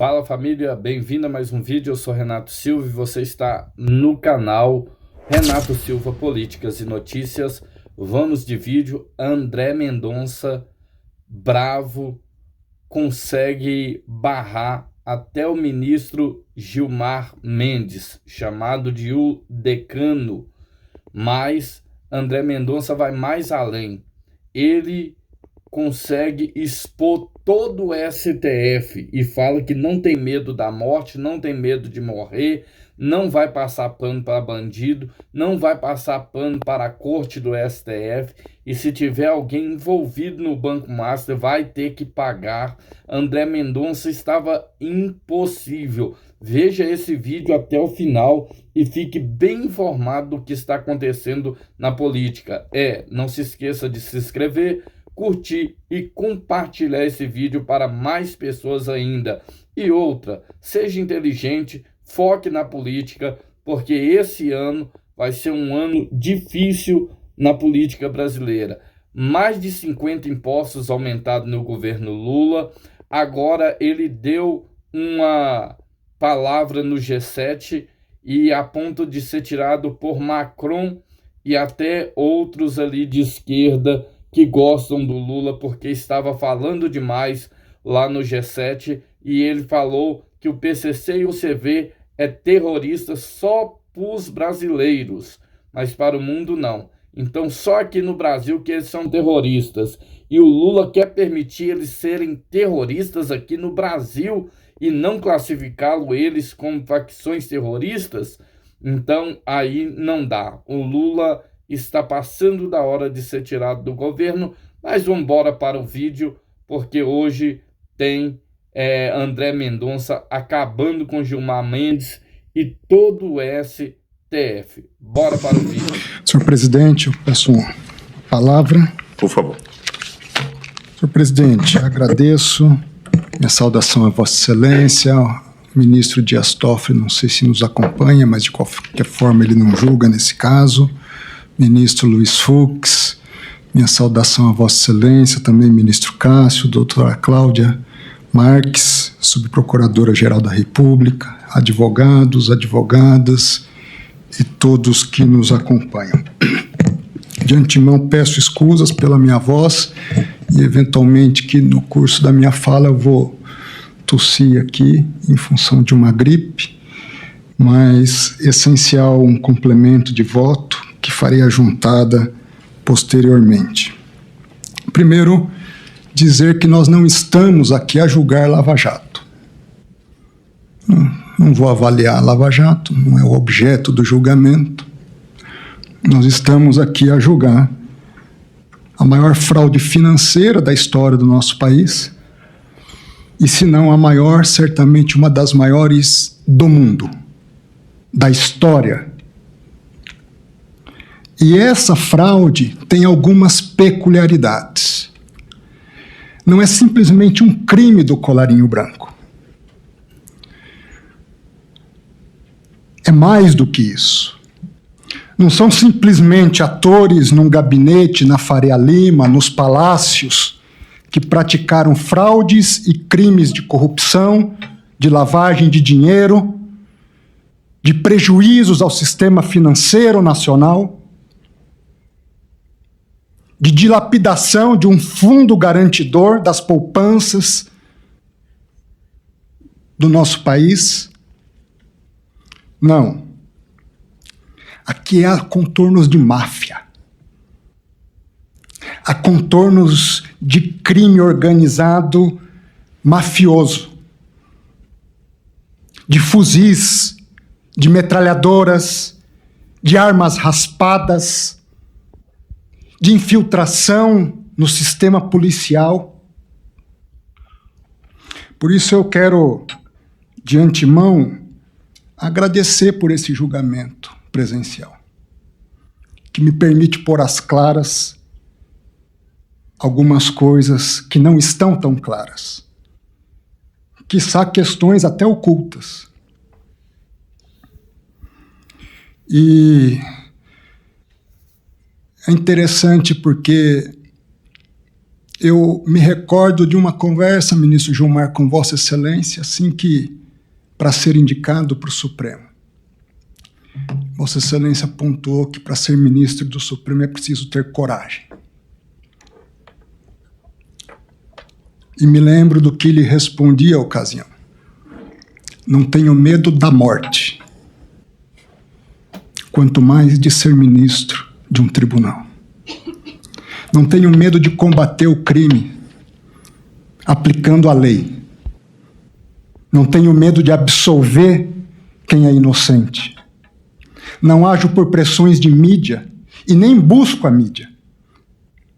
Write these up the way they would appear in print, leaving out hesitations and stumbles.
Fala família, bem-vindo a mais um vídeo. Eu sou Renato Silva e você está no canal Renato Silva Políticas e Notícias. Vamos de vídeo. André Mendonça, bravo, consegue barrar até o ministro Gilmar Mendes, chamado de o decano. Mas André Mendonça vai mais além. Ele consegue expor todo o STF e fala que não tem medo da morte, não tem medo de morrer, não vai passar pano para bandido, não vai passar pano para a corte do STF, e se tiver alguém envolvido no Banco Master vai ter que pagar. André Mendonça estava impossível. Veja esse vídeo até o final e fique bem informado do que está acontecendo na política. Não se esqueça de se inscrever, curtir e compartilhar esse vídeo para mais pessoas ainda. E outra, seja inteligente, foque na política, porque esse ano vai ser um ano difícil na política brasileira. Mais de 50 impostos aumentados no governo Lula. Agora ele deu uma palavra no G7 e a ponto de ser tirado por Macron e até outros ali de esquerda que gostam do Lula, porque estava falando demais lá no G7 e ele falou que o PCC e o CV é terrorista só para os brasileiros, mas para o mundo não. Então só aqui no Brasil que eles são terroristas, e o Lula quer permitir eles serem terroristas aqui no Brasil e não classificá-lo eles como facções terroristas. Então aí não dá. O Lula está passando da hora de ser tirado do governo, mas vamos embora para o vídeo, porque hoje tem André Mendonça acabando com Gilmar Mendes e todo o STF. Bora para o vídeo. Senhor presidente, eu peço uma palavra. Por favor. Senhor presidente, agradeço. Minha saudação a Vossa Excelência, ao ministro Dias Toffoli, não sei se nos acompanha, mas de qualquer forma ele não julga nesse caso. Ministro Luiz Fux, minha saudação a Vossa Excelência, também ministro Cássio, doutora Cláudia Marques, subprocuradora-geral da República, advogados, advogadas e todos que nos acompanham. De antemão peço escusas pela minha voz e eventualmente que no curso da minha fala eu vou tossir aqui em função de uma gripe, mas essencial um complemento de voto que farei a juntada posteriormente. Primeiro, dizer que nós não estamos aqui a julgar Lava Jato. Não vou avaliar Lava Jato, não é o objeto do julgamento. Nós estamos aqui a julgar a maior fraude financeira da história do nosso país, e se não a maior, certamente uma das maiores do mundo, da história. E essa fraude tem algumas peculiaridades. Não é simplesmente um crime do colarinho branco. É mais do que isso. Não são simplesmente atores num gabinete na Faria Lima, nos palácios, que praticaram fraudes e crimes de corrupção, de lavagem de dinheiro, de prejuízos ao sistema financeiro nacional, de dilapidação de um fundo garantidor das poupanças do nosso país. Não. Aqui há contornos de máfia. Há contornos de crime organizado mafioso. De fuzis, de metralhadoras, de armas raspadas, de infiltração no sistema policial. Por isso eu quero, de antemão, agradecer por esse julgamento presencial, que me permite pôr às claras algumas coisas que não estão tão claras, quiçá questões até ocultas. E é interessante porque Eu me recordo de uma conversa, ministro Gilmar, com Vossa Excelência, assim que, para ser indicado para o Supremo. Vossa Excelência pontuou que para ser ministro do Supremo é preciso ter coragem. E me lembro do que lhe respondi à ocasião. Não tenho medo da morte, quanto mais de ser ministro de um tribunal. Não tenho medo de combater o crime, aplicando a lei. Não tenho medo de absolver quem é inocente. Não ajo por pressões de mídia e nem busco a mídia.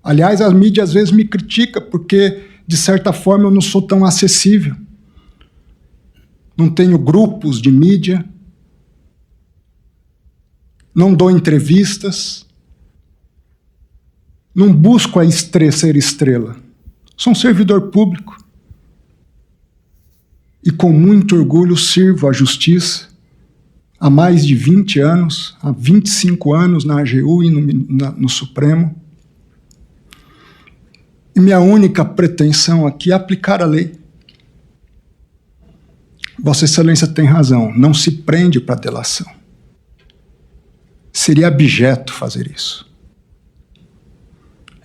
Aliás, a mídia às vezes me critica porque, de certa forma, eu não sou tão acessível. Não tenho grupos de mídia, não dou entrevistas, não busco ser estrela. Sou um servidor público e com muito orgulho sirvo à justiça há mais de 20 anos, há 25 anos na AGU e no Supremo. E minha única pretensão aqui é aplicar a lei. Vossa Excelência tem razão, não se prende para delação. Seria abjeto fazer isso.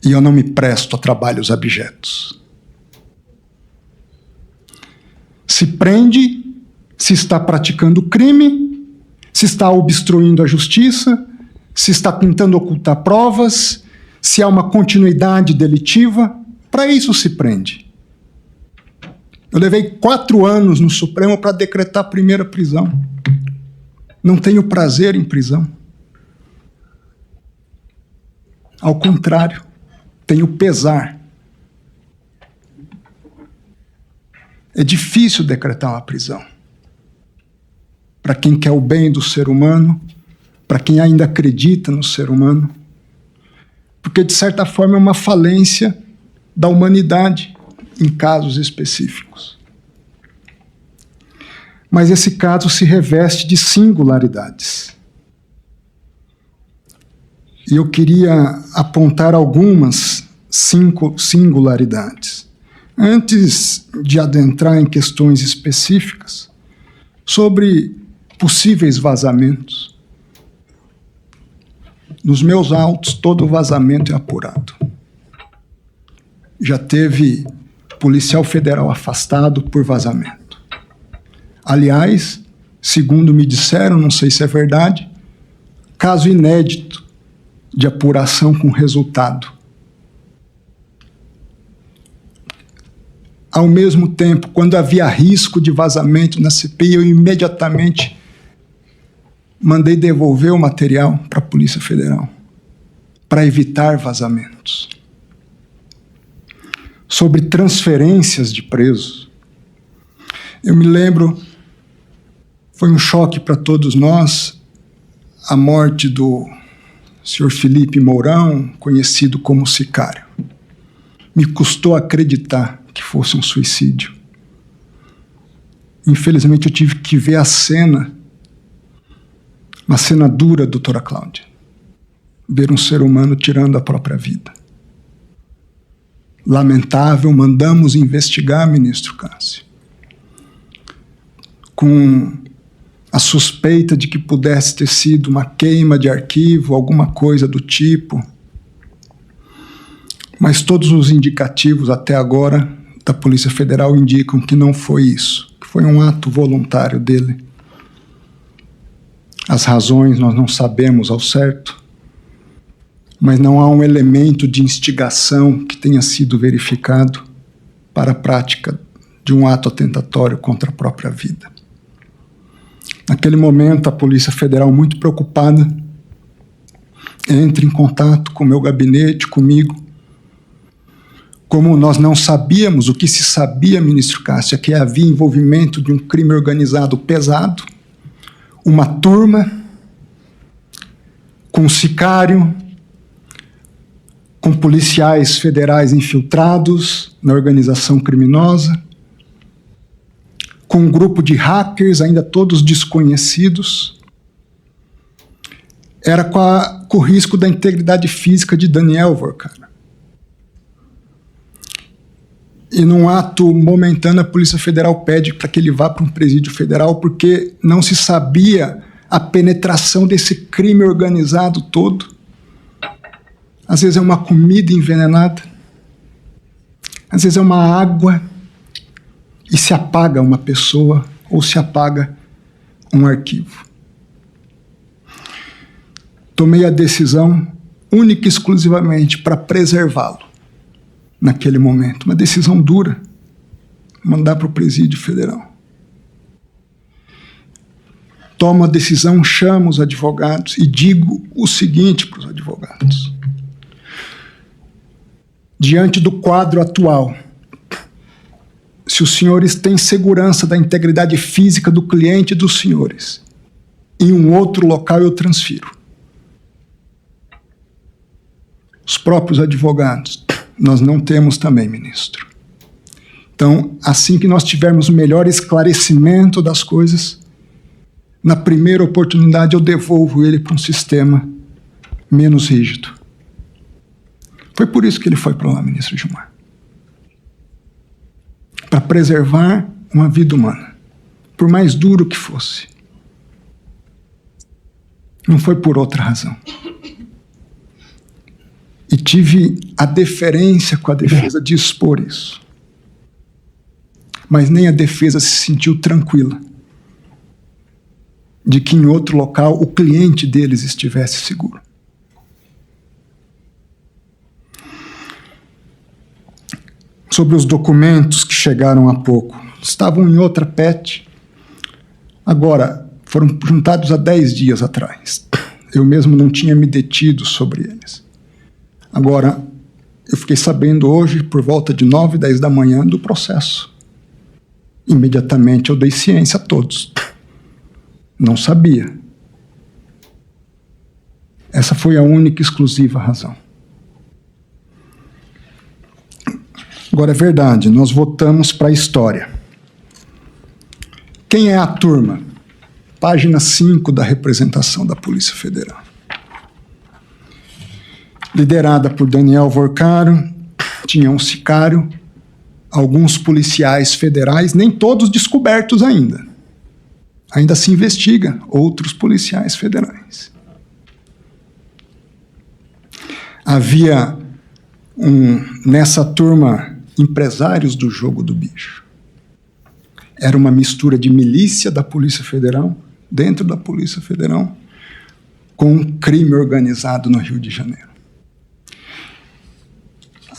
E eu não me presto a trabalhos abjetos. Se prende se está praticando crime, se está obstruindo a justiça, se está tentando ocultar provas, se há uma continuidade delitiva. Para isso se prende. Eu levei 4 anos no Supremo para decretar a primeira prisão. Não tenho prazer em prisão. Ao contrário, tenho pesar. É difícil decretar uma prisão. Para quem quer o bem do ser humano, para quem ainda acredita no ser humano, porque, de certa forma, é uma falência da humanidade em casos específicos. Mas esse caso se reveste de singularidades. E eu queria apontar algumas singularidades. Antes de adentrar em questões específicas sobre possíveis vazamentos. Nos meus autos, todo vazamento é apurado. Já teve policial federal afastado por vazamento. Aliás, segundo me disseram, não sei se é verdade, caso inédito de apuração com resultado. Ao mesmo tempo, quando havia risco de vazamento na CPI, eu imediatamente mandei devolver o material para a Polícia Federal, para evitar vazamentos. Sobre transferências de presos, eu me lembro, foi um choque para todos nós, a morte do senhor Felipe Mourão, conhecido como Sicário. Me custou acreditar que fosse um suicídio. Infelizmente, eu tive que ver a cena, uma cena dura, doutora Cláudia, ver um ser humano tirando a própria vida. Lamentável, mandamos investigar, ministro Cássio, com a suspeita de que pudesse ter sido uma queima de arquivo, alguma coisa do tipo. Mas todos os indicativos até agora da Polícia Federal indicam que não foi isso, que foi um ato voluntário dele. As razões nós não sabemos ao certo, mas não há um elemento de instigação que tenha sido verificado para a prática de um ato atentatório contra a própria vida. Naquele momento, a Polícia Federal, muito preocupada, entra em contato com o meu gabinete, comigo. Como nós não sabíamos, o que se sabia, ministro Cássio, é que havia envolvimento de um crime organizado pesado, uma turma com sicário, com policiais federais infiltrados na organização criminosa, com um grupo de hackers ainda todos desconhecidos. Era com o risco da integridade física de Daniel Vorcara. E num ato momentâneo, a Polícia Federal pede para que ele vá para um presídio federal porque não se sabia a penetração desse crime organizado todo. Às vezes é uma comida envenenada, às vezes é uma água e se apaga uma pessoa ou se apaga um arquivo. Tomei a decisão única e exclusivamente para preservá-lo naquele momento. Uma decisão dura, mandar para o presídio federal. Tomo a decisão, chamo os advogados e digo o seguinte para os advogados. Diante do quadro atual, se os senhores têm segurança da integridade física do cliente e dos senhores, em um outro local eu transfiro. Os próprios advogados, nós não temos também, ministro. Então, assim que nós tivermos o melhor esclarecimento das coisas, na primeira oportunidade eu devolvo ele para um sistema menos rígido. Foi por isso que ele foi para lá, ministro Gilmar. Para preservar uma vida humana, por mais duro que fosse. Não foi por outra razão. E tive a deferência com a defesa de expor isso. Mas nem a defesa se sentiu tranquila de que em outro local o cliente deles estivesse seguro. Sobre os documentos que chegaram há pouco, estavam em outra PET, agora foram juntados há 10 dias atrás. Eu mesmo não tinha me detido sobre eles. Agora, eu fiquei sabendo hoje, por volta de 9, 10 da manhã, do processo. Imediatamente eu dei ciência a todos. Não sabia. Essa foi a única e exclusiva razão. Agora é verdade, nós votamos para a história. Quem é a turma? Página 5 da representação da Polícia Federal. Liderada por Daniel Vorcaro, tinha um sicário, alguns policiais federais, nem todos descobertos ainda. Ainda se investiga outros policiais federais. Havia nessa turma empresários do jogo do bicho. Era uma mistura de milícia da Polícia Federal, dentro da Polícia Federal, com crime organizado no Rio de Janeiro.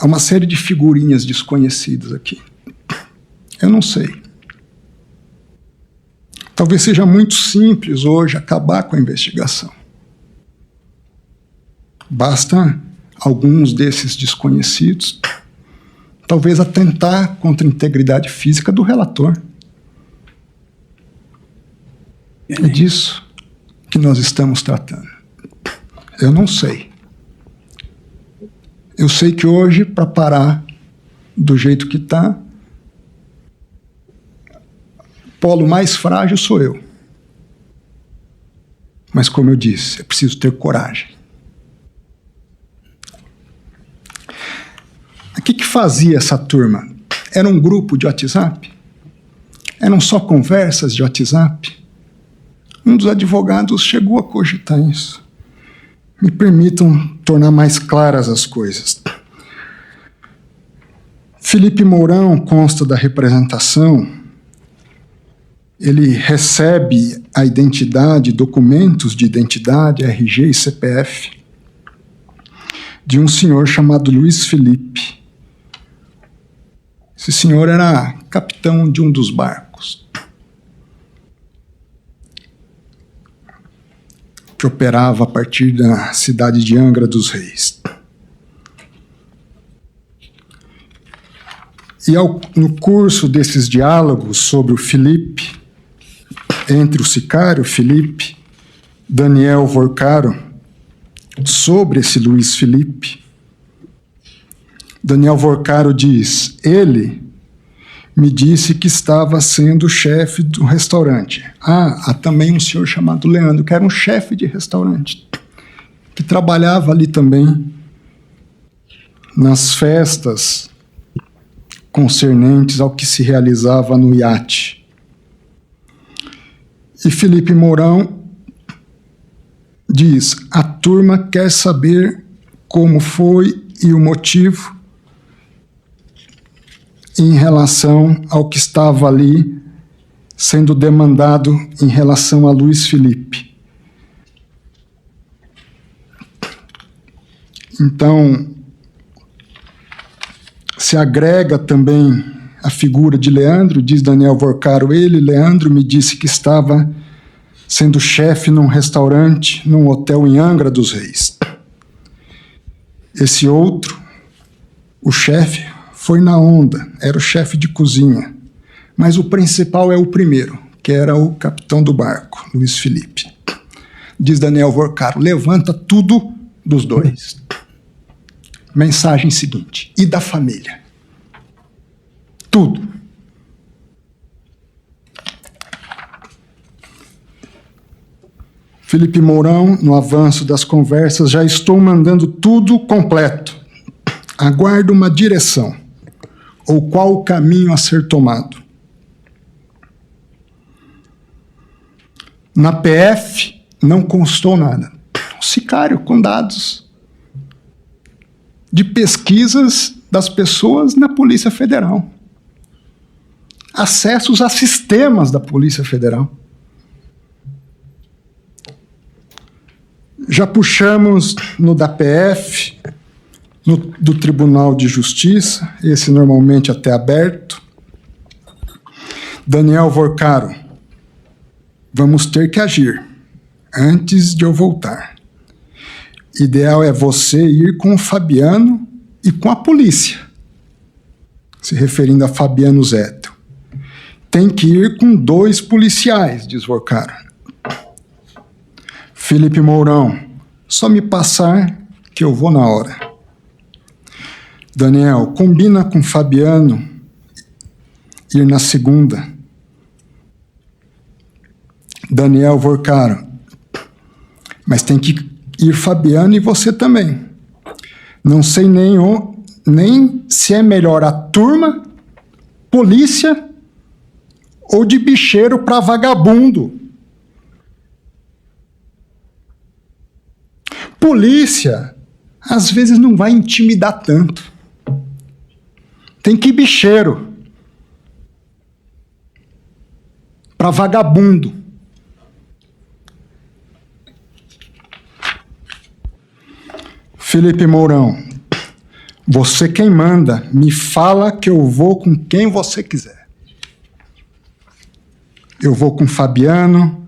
Há uma série de figurinhas desconhecidas aqui. Eu não sei. Talvez seja muito simples hoje acabar com a investigação. Basta alguns desses desconhecidos, talvez atentar contra a integridade física do relator. É disso que nós estamos tratando. Eu não sei. Eu sei que hoje, para parar do jeito que está, o polo mais frágil sou eu. Mas, como eu disse, é preciso ter coragem. O que fazia essa turma? Era um grupo de WhatsApp? Eram só conversas de WhatsApp? Um dos advogados chegou a cogitar isso. Me permitam tornar mais claras as coisas. Felipe Mourão consta da representação. Ele recebe a identidade, documentos de identidade, RG e CPF, de um senhor chamado Luiz Felipe. Esse senhor era capitão de um dos barcos, que operava a partir da cidade de Angra dos Reis. E no curso desses diálogos sobre o Felipe, entre o sicário Felipe, Daniel Vorcaro, sobre esse Luiz Felipe, Daniel Vorcaro diz: ele me disse que estava sendo chefe do restaurante. Há também um senhor chamado Leandro, que era um chefe de restaurante, que trabalhava ali também nas festas concernentes ao que se realizava no iate. E Felipe Mourão diz: a turma quer saber como foi e o motivo em relação ao que estava ali sendo demandado em relação a Luiz Felipe. Então, se agrega também a figura de Leandro, diz Daniel Vorcaro. Leandro, me disse que estava sendo chefe num restaurante, num hotel em Angra dos Reis. Esse outro, o chefe, foi na onda, era o chefe de cozinha. Mas o principal é o primeiro, que era o capitão do barco, Luiz Felipe. Diz Daniel Vorcaro: levanta tudo dos dois. Mensagem seguinte: e da família? Tudo. Felipe Mourão, no avanço das conversas: já estou mandando tudo completo. Aguardo uma direção, ou qual o caminho a ser tomado. Na PF não constou nada. O sicário com dados de pesquisas das pessoas na Polícia Federal. Acessos a sistemas da Polícia Federal. Já puxamos no da PF, do Tribunal de Justiça, esse normalmente até aberto. Daniel Vorcaro: vamos ter que agir antes de eu voltar. Ideal é você ir com o Fabiano e com a polícia. Se referindo a Fabiano Zettel. Tem que ir com 2 policiais, diz Vorcaro. Felipe Mourão: só me passar que eu vou na hora. Daniel: combina com Fabiano ir na segunda. Daniel Vorcaro: mas tem que ir Fabiano e você também. Não sei nem se é melhor a turma, polícia ou de bicheiro para vagabundo. Polícia, às vezes, não vai intimidar tanto. Tem que ir bicheiro para vagabundo. Felipe Mourão: você quem manda, me fala que eu vou com quem você quiser. Eu vou com Fabiano,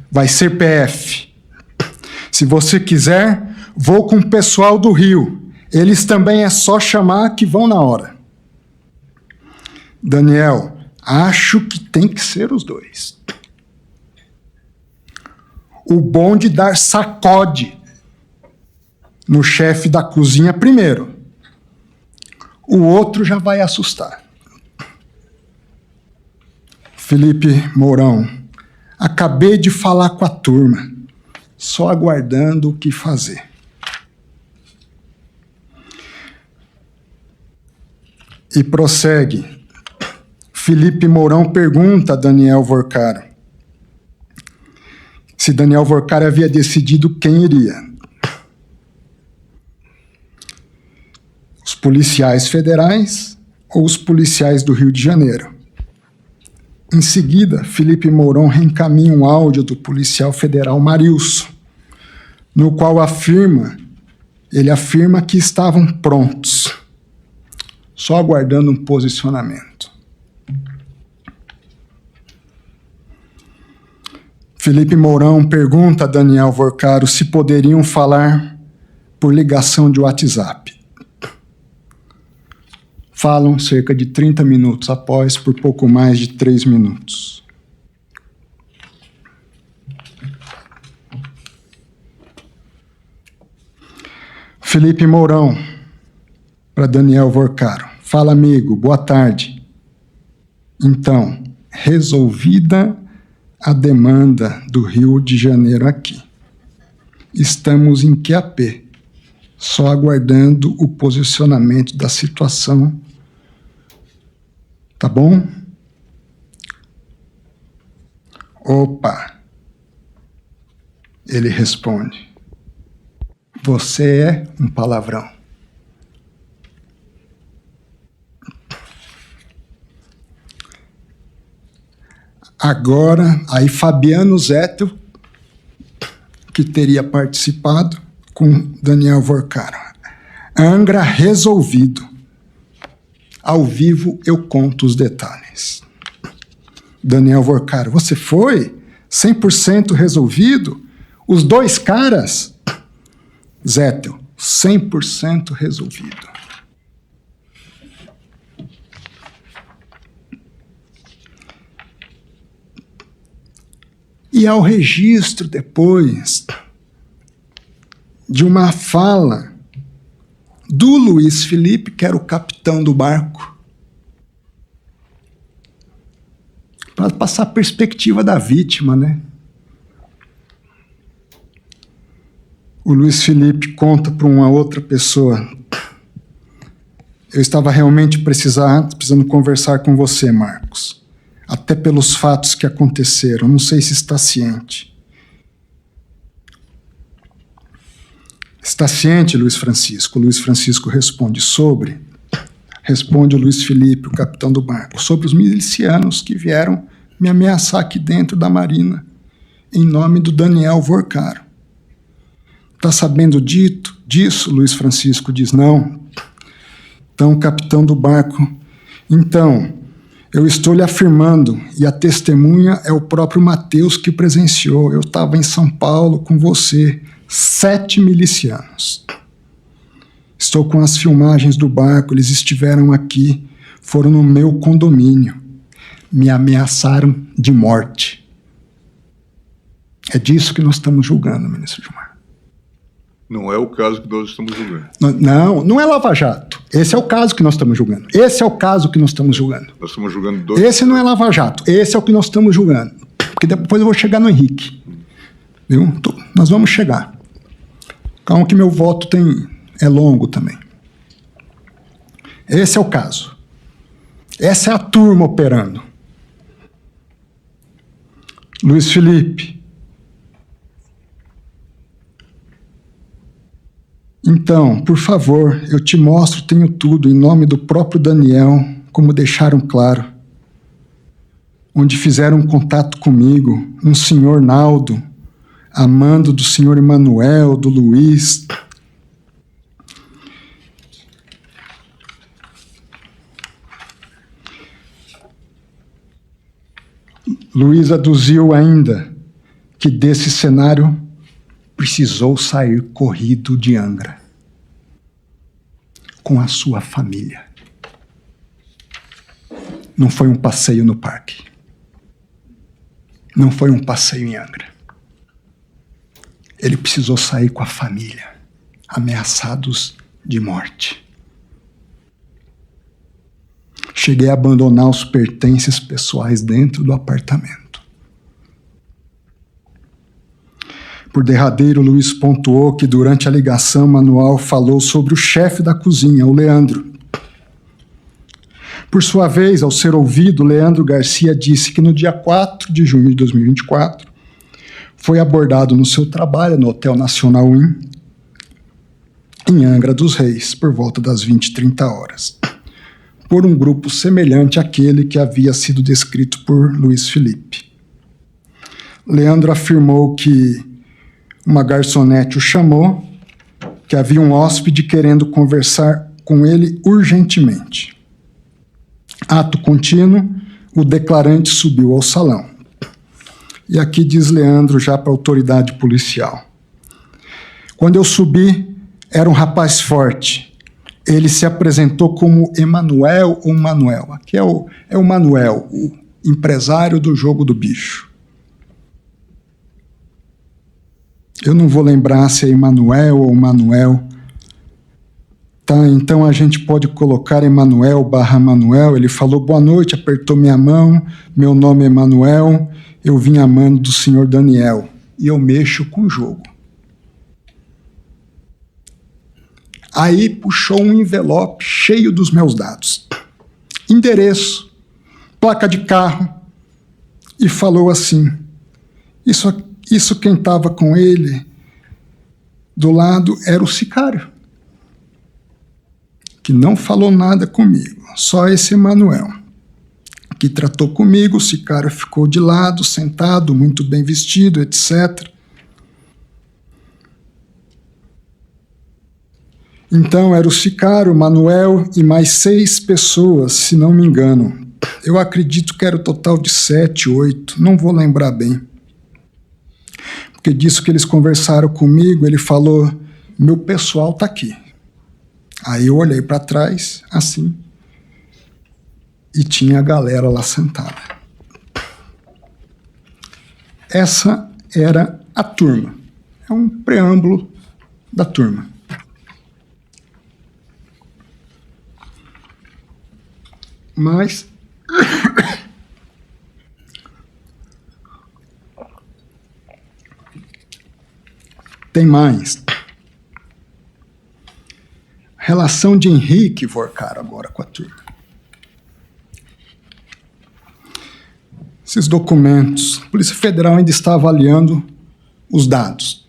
vai ser PF. Se você quiser, vou com o pessoal do Rio. Eles também é só chamar que vão na hora. Daniel: acho que tem que ser os 2. O bom de dar sacode no chefe da cozinha primeiro. O outro já vai assustar. Felipe Mourão: acabei de falar com a turma, só aguardando o que fazer. E prossegue. Felipe Mourão pergunta a Daniel Vorcaro se Daniel Vorcaro havia decidido quem iria. Os policiais federais ou os policiais do Rio de Janeiro. Em seguida, Felipe Mourão reencaminha um áudio do policial federal Marilson, no qual ele afirma que estavam prontos, só aguardando um posicionamento. Felipe Mourão pergunta a Daniel Vorcaro se poderiam falar por ligação de WhatsApp. Falam cerca de 30 minutos após, por pouco mais de 3 minutos. Felipe Mourão, para Daniel Vorcaro: fala, amigo, boa tarde. Então, resolvida a demanda do Rio de Janeiro aqui. Estamos em QAP, só aguardando o posicionamento da situação Tá bom? Opa! Ele responde: você é um palavrão. Agora, aí Fabiano Zettel, que teria participado com Daniel Vorcaro. Angra resolvido. Ao vivo eu conto os detalhes. Daniel Vorcaro: você foi? 100% resolvido? Os dois caras? Zettel: 100% resolvido. E ao registro depois de uma fala do Luiz Felipe, que era o capitão do barco, para passar a perspectiva da vítima, né? O Luiz Felipe conta para uma outra pessoa: eu estava realmente precisando conversar com você, Marcos. Até pelos fatos que aconteceram. Não sei se está ciente. Está ciente, Luiz Francisco? Luiz Francisco responde: responde o Luiz Felipe, o capitão do barco, sobre os milicianos que vieram me ameaçar aqui dentro da marina, em nome do Daniel Vorcaro. Está sabendo disso? Luiz Francisco diz: não. Então, o capitão do barco: então, eu estou lhe afirmando, e a testemunha é o próprio Mateus que presenciou. Eu estava em São Paulo com você, 7 milicianos. Estou com as filmagens do barco, eles estiveram aqui, foram no meu condomínio. Me ameaçaram de morte. É disso que nós estamos julgando, ministro Gilmar. Não é o caso que nós estamos julgando. Não é Lava Jato. Esse é o caso que nós estamos julgando. Esse é o caso que nós estamos julgando. Nós estamos julgando dois. Esse não é Lava Jato. Esse é o que nós estamos julgando. Porque depois eu vou chegar no Henrique. Viu? Nós vamos chegar. Calma que meu voto é longo também. Esse é o caso. Essa é a turma operando. Luiz Felipe. Então, por favor, eu te mostro, tenho tudo, em nome do próprio Daniel, como deixaram claro. Onde fizeram um contato comigo, um senhor Naldo, amando do senhor Emanuel, do Luiz. Luiz aduziu ainda que desse cenário precisou sair corrido de Angra com a sua família. Não foi um passeio no parque. Não foi um passeio em Angra. Ele precisou sair com a família, ameaçados de morte. Cheguei a abandonar os pertences pessoais dentro do apartamento. Por derradeiro, Luiz pontuou que durante a ligação Manuel falou sobre o chefe da cozinha, o Leandro. Por sua vez, ao ser ouvido, Leandro Garcia disse que no dia 4 de junho de 2024 foi abordado no seu trabalho no Hotel Nacional Inn, em Angra dos Reis, por volta das 20h30, por um grupo semelhante àquele que havia sido descrito por Luiz Felipe. Leandro afirmou que uma garçonete o chamou, que havia um hóspede querendo conversar com ele urgentemente. Ato contínuo, o declarante subiu ao salão. E aqui diz Leandro já para a autoridade policial: quando eu subi, era um rapaz forte. Ele se apresentou como Emanuel ou Manuel. Aqui é o Manuel, o empresário do Jogo do Bicho. Eu não vou lembrar se é Emanuel ou Manuel. Tá, então a gente pode colocar Emanuel/Manuel. Ele falou boa noite, apertou minha mão. Meu nome é Emanuel. Eu vim amando do senhor Daniel. E eu mexo com o jogo. Aí puxou um envelope cheio dos meus dados. Endereço, placa de carro, e falou assim: isso quem estava com ele do lado era o sicário, que não falou nada comigo, só esse Emanuel, que tratou comigo. O sicário ficou de lado, sentado, muito bem vestido, etc. Então era o sicário, Manuel e mais 6 pessoas, se não me engano. Eu acredito que era o total de 7, 8, não vou lembrar bem. Porque disso que eles conversaram comigo, ele falou: meu pessoal tá aqui. Aí eu olhei para trás, assim, e tinha a galera lá sentada. Essa era a turma. É um preâmbulo da turma. Mas tem mais. Relação de Henrique Vorcaro agora com a turma. Esses documentos, a Polícia Federal ainda está avaliando os dados.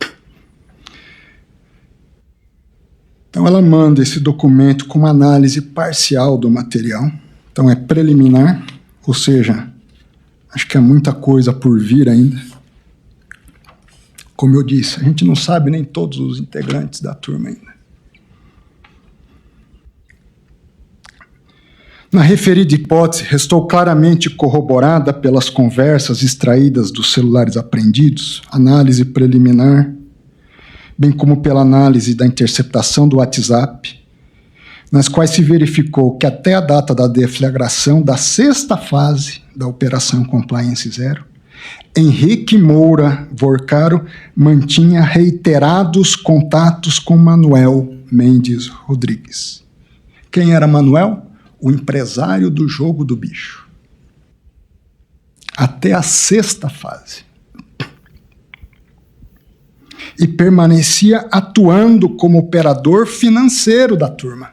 Então ela manda esse documento com uma análise parcial do material. Então é preliminar, ou seja, acho que há muita coisa por vir ainda. Como eu disse, a gente não sabe nem todos os integrantes da turma ainda. Na referida hipótese, restou claramente corroborada pelas conversas extraídas dos celulares apreendidos, análise preliminar, bem como pela análise da interceptação do WhatsApp, nas quais se verificou que até a data da deflagração da 6ª fase da Operação Compliance Zero, Henrique Moura Vorcaro mantinha reiterados contatos com Manuel Mendes Rodrigues. Quem era Manuel? O empresário do jogo do bicho. Até a 6ª fase. E permanecia atuando como operador financeiro da turma.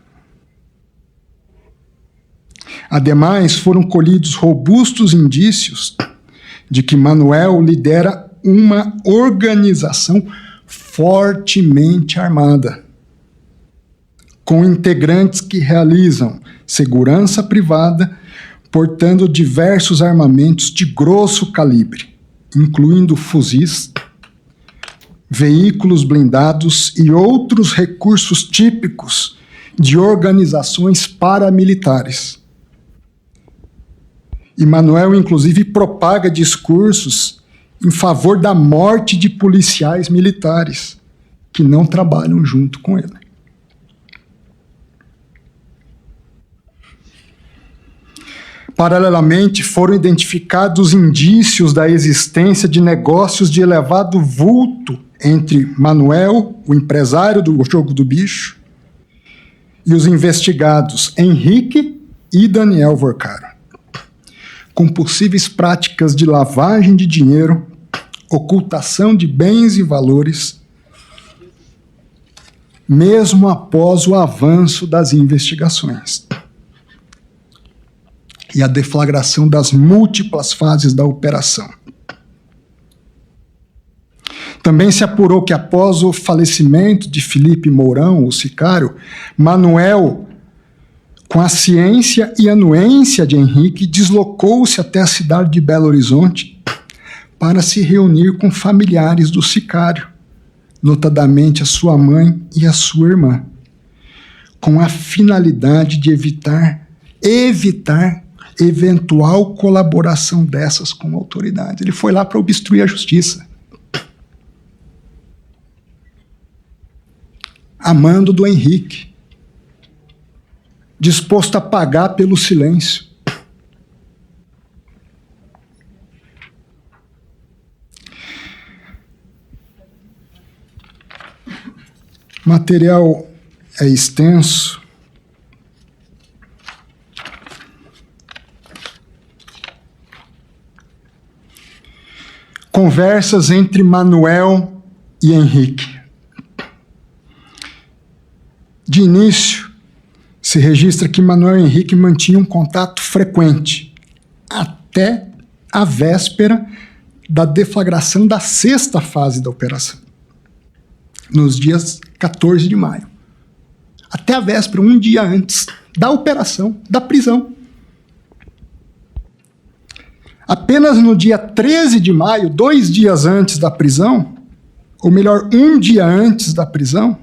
Ademais, foram colhidos robustos indícios de que Manuel lidera uma organização fortemente armada, com integrantes que realizam segurança privada, portando diversos armamentos de grosso calibre, incluindo fuzis, veículos blindados e outros recursos típicos de organizações paramilitares. E Manuel, inclusive, propaga discursos em favor da morte de policiais militares que não trabalham junto com ele. Paralelamente, foram identificados indícios da existência de negócios de elevado vulto entre Manuel, o empresário do jogo do bicho, e os investigados Henrique e Daniel Vorcaro, com possíveis práticas de lavagem de dinheiro, ocultação de bens e valores, mesmo após o avanço das investigações e a deflagração das múltiplas fases da operação. Também se apurou que após o falecimento de Felipe Mourão, o sicário, Manuel, com a ciência e anuência de Henrique, deslocou-se até a cidade de Belo Horizonte para se reunir com familiares do sicário, notadamente a sua mãe e a sua irmã, com a finalidade de evitar eventual colaboração dessas com a autoridade. Ele foi lá para obstruir a justiça. Amando do Henrique, disposto a pagar pelo silêncio. O material é extenso. Conversas entre Manuel e Henrique. De início, se registra que Manuel e Henrique mantinham um contato frequente, até a véspera da deflagração da 6ª fase da operação, nos dias 14 de maio. Até a véspera, um dia antes da operação, da prisão. Apenas no dia 13 de maio, 2 dias antes da prisão, ou melhor, um dia antes da prisão,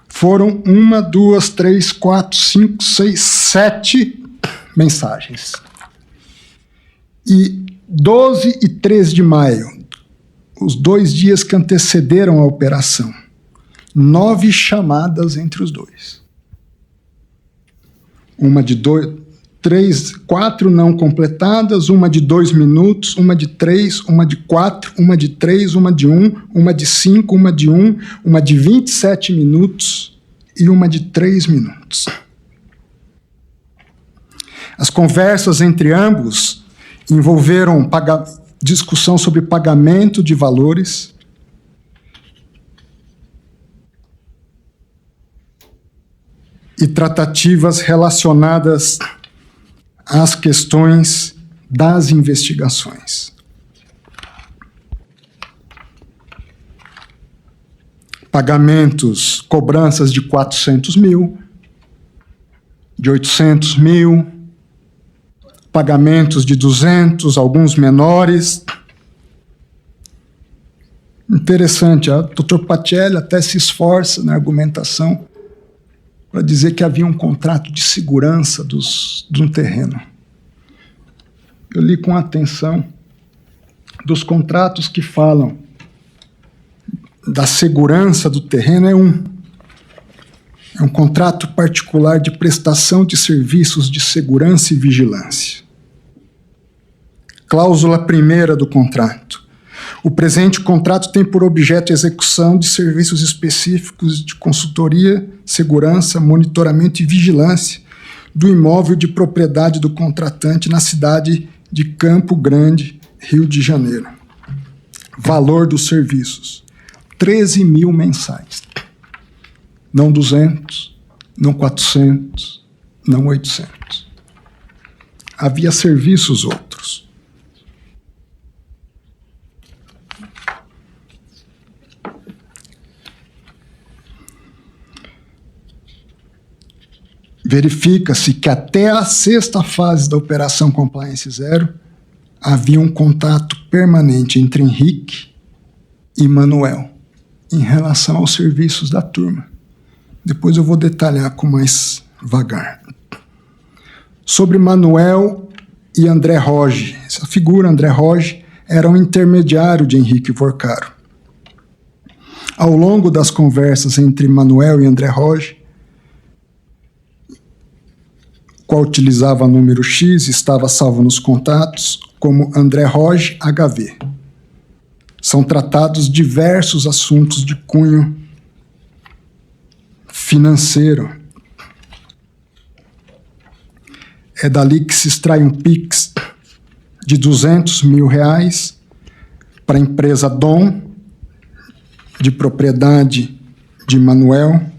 foram 1, 2, 3, 4, 5, 6, 7 mensagens. E 12 e 13 de maio, os 2 dias que antecederam a operação, 9 chamadas entre os dois. Uma de 4 não completadas, uma de 2 minutos, uma de 3, uma de 4, uma de 3, uma de 1, uma de 5, uma de 1, uma de 27 minutos e uma de 3 minutos. As conversas entre ambos envolveram discussão sobre pagamento de valores, e tratativas relacionadas às questões das investigações. Pagamentos, cobranças de 400 mil, de 800 mil, pagamentos de 200, alguns menores. Interessante, o Dr. Pacelli até se esforça na argumentação para dizer que havia um contrato de segurança de um terreno. Eu li com atenção dos contratos que falam da segurança do terreno, é um contrato particular de prestação de serviços de segurança e vigilância. Cláusula 1ª do contrato. O presente contrato tem por objeto a execução de serviços específicos de consultoria, segurança, monitoramento e vigilância do imóvel de propriedade do contratante na cidade de Campo Grande, Rio de Janeiro. Valor dos serviços: 13 mil mensais. Não 200, não 400, não 800. Havia serviços outros. Verifica-se que até a 6ª fase da Operação Compliance Zero havia um contato permanente entre Henrique e Manuel em relação aos serviços da turma. Depois eu vou detalhar com mais vagar. Sobre Manuel e André Roge. Essa figura, André Roge, era um intermediário de Henrique Vorcaro. Ao longo das conversas entre Manuel e André Roge, qual utilizava número X, estava salvo nos contatos como André Roge HV. São tratados diversos assuntos de cunho financeiro. É dali que se extrai um Pix de 200 mil reais para a empresa Dom, de propriedade de Manuel,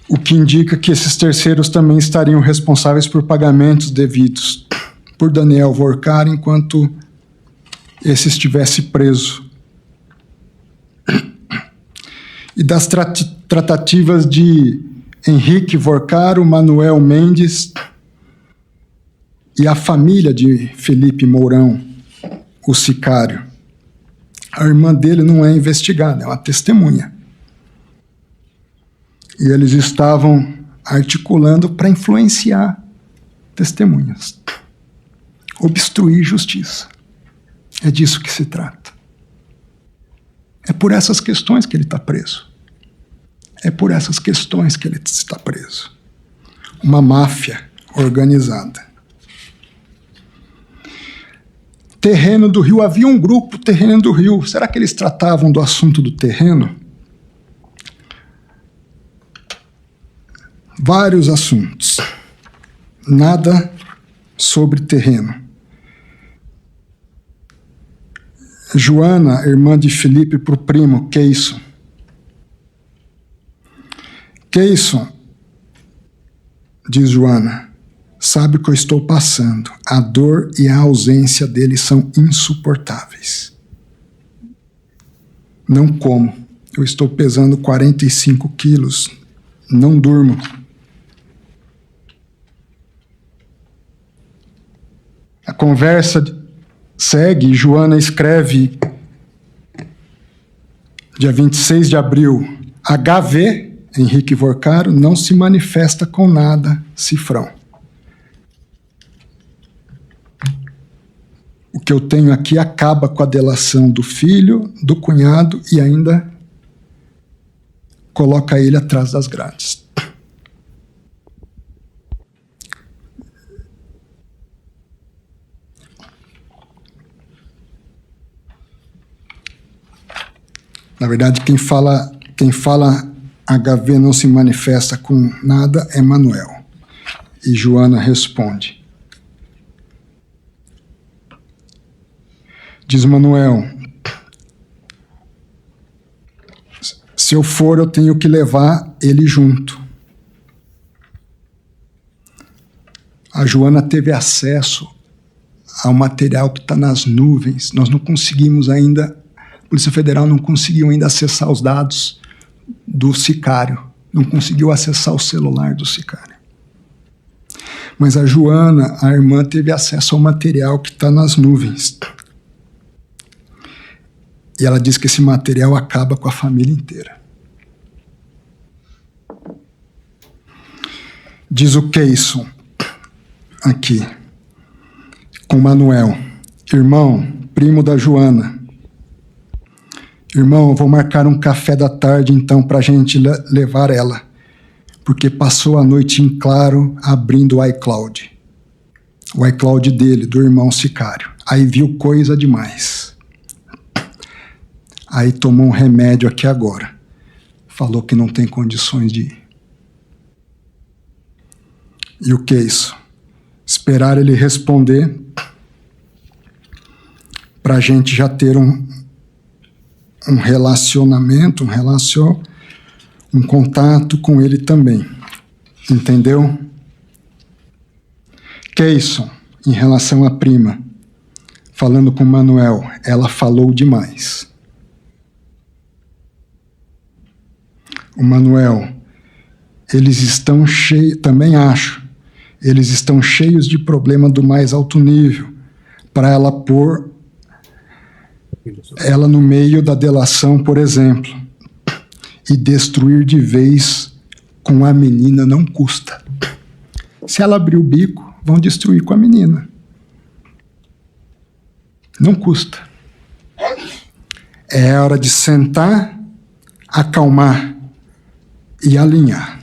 o que indica que esses terceiros também estariam responsáveis por pagamentos devidos por Daniel Vorcaro enquanto esse estivesse preso. E das tratativas de Henrique Vorcaro, Manuel Mendes e a família de Felipe Mourão, o sicário. A irmã dele não é investigada, é uma testemunha. E eles estavam articulando para influenciar testemunhas, obstruir justiça. É disso que se trata. É por essas questões que ele está preso. É por essas questões que ele está preso. Uma máfia organizada. Terreno do Rio. Havia um grupo, Terreno do Rio. Será que eles tratavam do assunto do terreno? Vários assuntos. Nada sobre terreno. Joana, irmã de Felipe, para o primo, Keyson. Keyson, diz Joana, sabe o que eu estou passando. A dor e a ausência dele são insuportáveis. Não como. Eu estou pesando 45 quilos. Não durmo. A conversa segue. Joana escreve, dia 26 de abril, HV, Henrique Vorcaro, não se manifesta com nada, cifrão. O que eu tenho aqui acaba com a delação do filho, do cunhado e ainda coloca ele atrás das grades. Na verdade, quem fala HV não se manifesta com nada é Manuel. E Joana responde. Diz Manuel, se eu for, eu tenho que levar ele junto. A Joana teve acesso ao material que está nas nuvens. Nós não conseguimos ainda, a Polícia Federal não conseguiu ainda acessar os dados do sicário, não conseguiu acessar o celular do sicário. Mas a Joana, a irmã, teve acesso ao material que está nas nuvens. E ela diz que esse material acaba com a família inteira. Diz o Keyson, aqui, com Manuel. Irmão, primo da Joana. Irmão, eu vou marcar um café da tarde, então, para a gente levar ela. Porque passou a noite em claro abrindo o iCloud. O iCloud dele, do irmão sicário. Aí viu coisa demais. Aí tomou um remédio aqui agora. Falou que não tem condições de ir. E o que é isso? Esperar ele responder para a gente já ter um relacionamento, um contato com ele também. Entendeu? Keyson, em relação à prima, falando com Manuel, ela falou demais. O Manuel, eles estão cheios, também acho, eles estão cheios de problema do mais alto nível, para ela pôr ela no meio da delação, por exemplo, e destruir de vez com a menina não custa. Se ela abrir o bico, vão destruir com a menina. Não custa. É hora de sentar, acalmar e alinhar.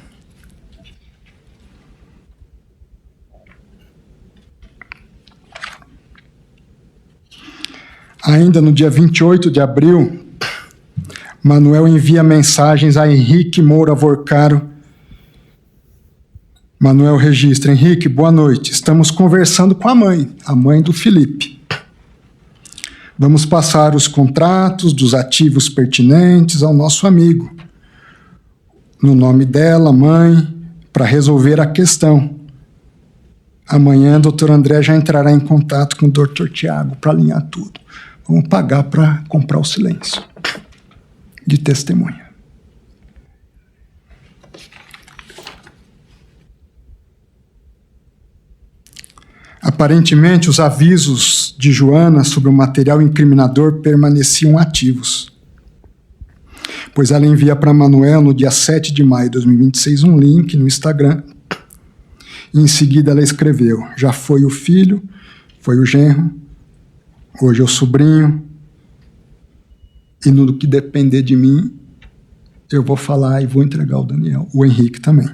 Ainda no dia 28 de abril, Manuel envia mensagens a Henrique Moura Vorcaro. Manuel registra: Henrique, boa noite. Estamos conversando com a mãe do Felipe. Vamos passar os contratos dos ativos pertinentes ao nosso amigo, no nome dela, mãe, para resolver a questão. Amanhã, doutor André já entrará em contato com o doutor Tiago para alinhar tudo. Vamos pagar para comprar o silêncio de testemunha. Aparentemente, os avisos de Joana sobre o material incriminador permaneciam ativos, pois ela envia para Manuel, no dia 7 de maio de 2026, um link no Instagram. E em seguida ela escreveu: já foi o filho, foi o genro, hoje é o sobrinho, e no que depender de mim, eu vou falar e vou entregar o Daniel, o Henrique também.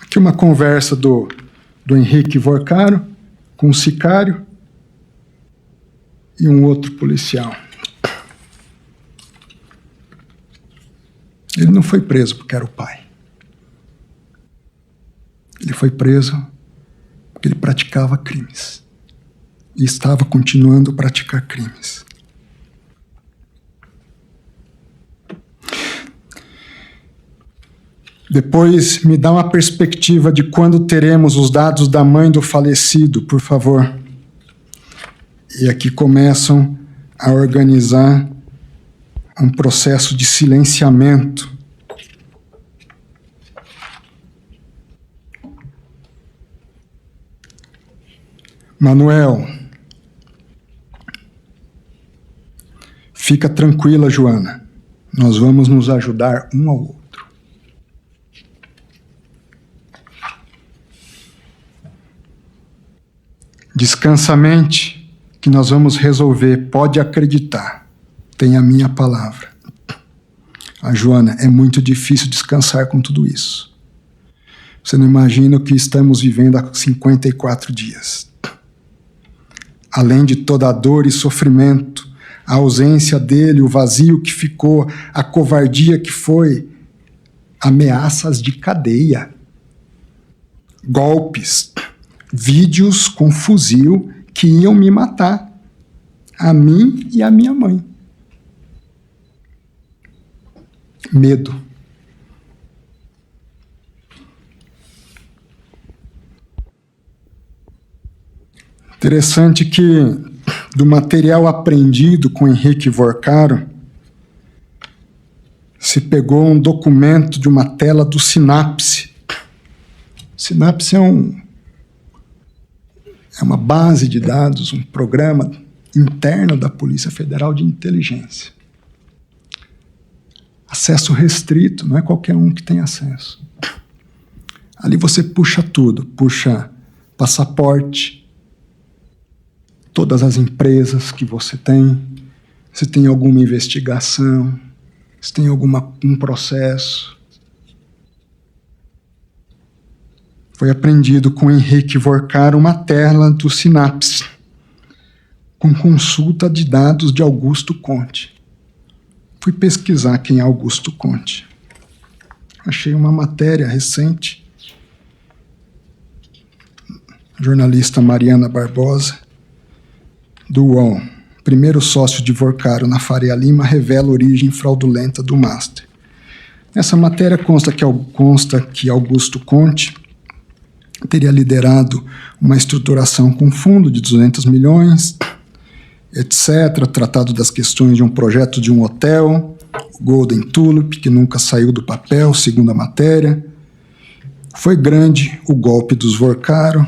Aqui uma conversa do Henrique Vorcaro com um sicário e um outro policial. Ele não foi preso porque era o pai. Ele Ele foi preso porque ele praticava crimes. E estava continuando a praticar crimes. Depois, me dá uma perspectiva de quando teremos os dados da mãe do falecido, por favor. E aqui começam a organizar um processo de silenciamento. Manuel, fica tranquila, Joana. Nós vamos nos ajudar um ao outro. Descansa a mente, que nós vamos resolver. Pode acreditar. Tem a minha palavra. A Joana, é muito difícil descansar com tudo isso. Você não imagina o que estamos vivendo há 54 dias. Além de toda a dor e sofrimento, a ausência dele, o vazio que ficou, a covardia que foi, ameaças de cadeia, golpes, vídeos com fuzil que iam me matar, a mim e a minha mãe. Medo. Interessante que, do material apreendido com Henrique Vorcaro, se pegou um documento de uma tela do Sinapse. Sinapse é uma base de dados, um programa interno da Polícia Federal de Inteligência. Acesso restrito, não é qualquer um que tem acesso. Ali você puxa tudo, puxa passaporte, todas as empresas que você tem, se tem alguma investigação, se tem um processo. Foi apreendido com Henrique Vorcaro uma tela do Sinapse, com consulta de dados de Augusto Conte. Fui pesquisar quem é Augusto Conte. Achei uma matéria recente, jornalista Mariana Barbosa, do UOL. Primeiro sócio de Vorcaro na Faria Lima revela origem fraudulenta do Master. Nessa matéria consta que Augusto Conte teria liderado uma estruturação com fundo de 200 milhões, etc., tratado das questões de um projeto de um hotel, o Golden Tulip, que nunca saiu do papel, segundo a matéria. Foi grande o golpe dos Vorcaro,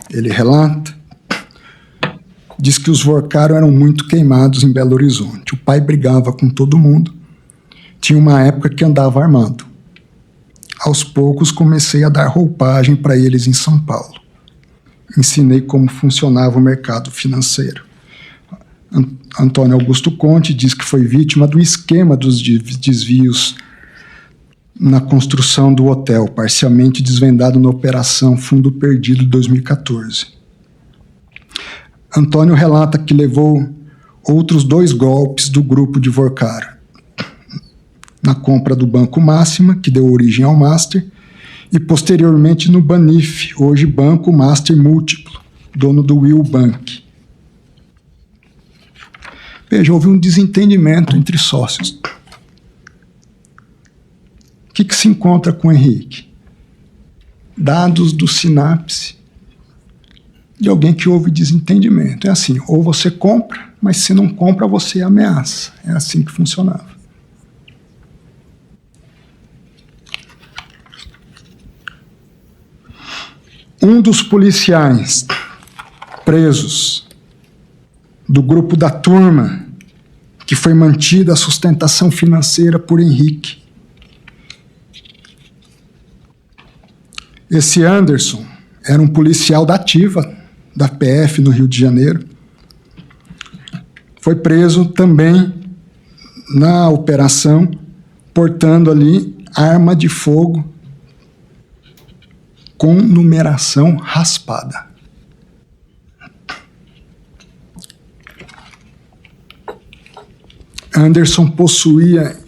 ele relata. Diz que os Vorcaro eram muito queimados em Belo Horizonte. O pai brigava com todo mundo. Tinha uma época que andava armado. Aos poucos comecei a dar roupagem para eles em São Paulo. Ensinei como funcionava o mercado financeiro. Antônio Augusto Conte diz que foi vítima do esquema dos desvios na construção do hotel, parcialmente desvendado na Operação Fundo Perdido de 2014. Antônio relata que levou outros 2 golpes do grupo de Vorcaro. Na compra do Banco Máxima, que deu origem ao Master, e posteriormente no Banif, hoje Banco Master Múltiplo, dono do Will Bank. Veja, houve um desentendimento entre sócios. O que se encontra com o Henrique? Dados do Sinapse de alguém que houve desentendimento. É assim, ou você compra, mas se não compra, você ameaça. É assim que funcionava. Um dos policiais presos do grupo da turma, que foi mantida a sustentação financeira por Henrique. Esse Anderson era um policial da ativa, da PF no Rio de Janeiro. Foi preso também na operação, portando ali arma de fogo com numeração raspada. Anderson possuía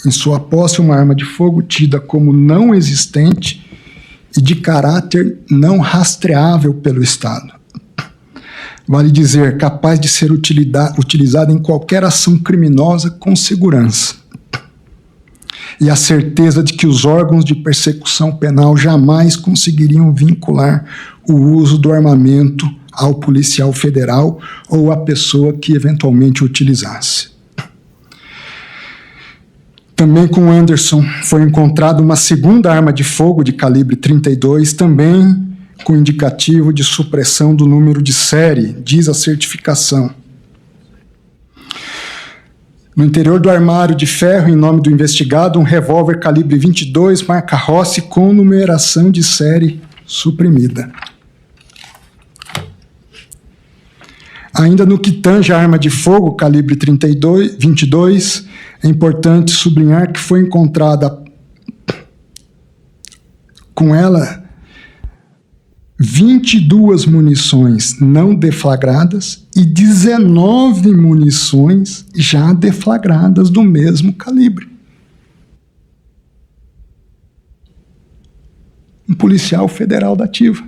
em sua posse uma arma de fogo tida como não existente e de caráter não rastreável pelo Estado. Vale dizer, capaz de ser utilizada em qualquer ação criminosa com segurança. E a certeza de que os órgãos de persecução penal jamais conseguiriam vincular o uso do armamento ao policial federal ou à pessoa que eventualmente o utilizasse. Também com Anderson foi encontrada uma segunda arma de fogo de calibre 32, também com indicativo de supressão do número de série, diz a certificação. No interior do armário de ferro, em nome do investigado, um revólver calibre 22, marca Rossi, com numeração de série suprimida. Ainda no que tange a arma de fogo calibre 22, é importante sublinhar que foi encontrada com ela 22 munições não deflagradas e 19 munições já deflagradas do mesmo calibre. Um policial federal da ativa.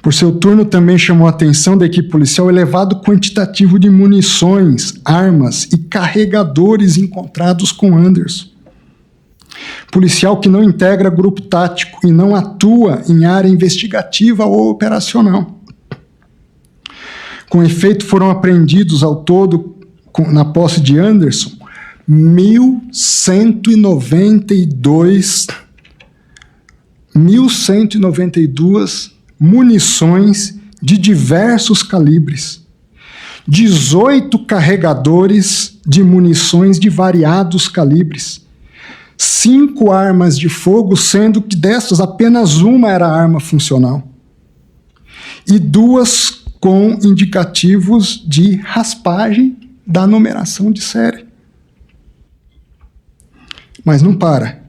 Por seu turno, também chamou a atenção da equipe policial o elevado quantitativo de munições, armas e carregadores encontrados com Anderson. Policial que não integra grupo tático e não atua em área investigativa ou operacional. Com efeito, foram apreendidos ao todo, na posse de Anderson, 1.192 munições de diversos calibres, 18 carregadores de munições de variados calibres, 5 armas de fogo, sendo que dessas apenas uma era arma funcional, e 2 com indicativos de raspagem da numeração de série. Mas não para.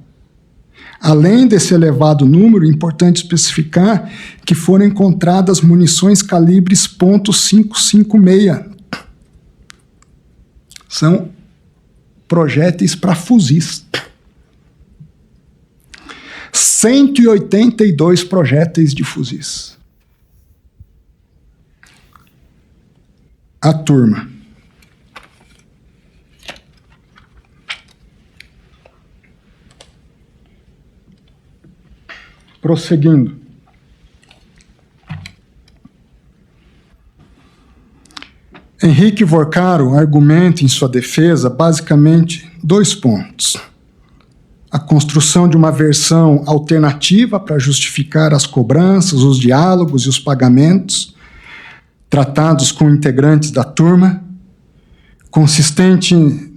Além desse elevado número, é importante especificar que foram encontradas munições calibres .556. São projéteis para fuzis. 182 projéteis de fuzis. A turma. Prosseguindo. Henrique Vorcaro argumenta em sua defesa basicamente 2 pontos. A construção de uma versão alternativa para justificar as cobranças, os diálogos e os pagamentos tratados com integrantes da turma, consistente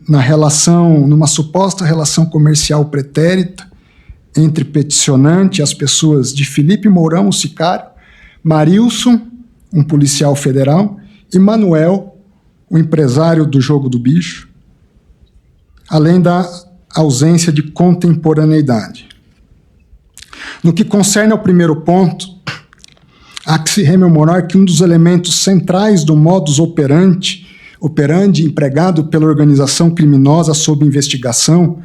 numa suposta relação comercial pretérita entre peticionante e as pessoas de Felipe Mourão, o sicário, Marilson, um policial federal, e Manuel, o empresário do jogo do bicho, além da ausência de contemporaneidade. No que concerne ao primeiro ponto, há que se rememorar que um dos elementos centrais do modus operandi empregado pela organização criminosa sob investigação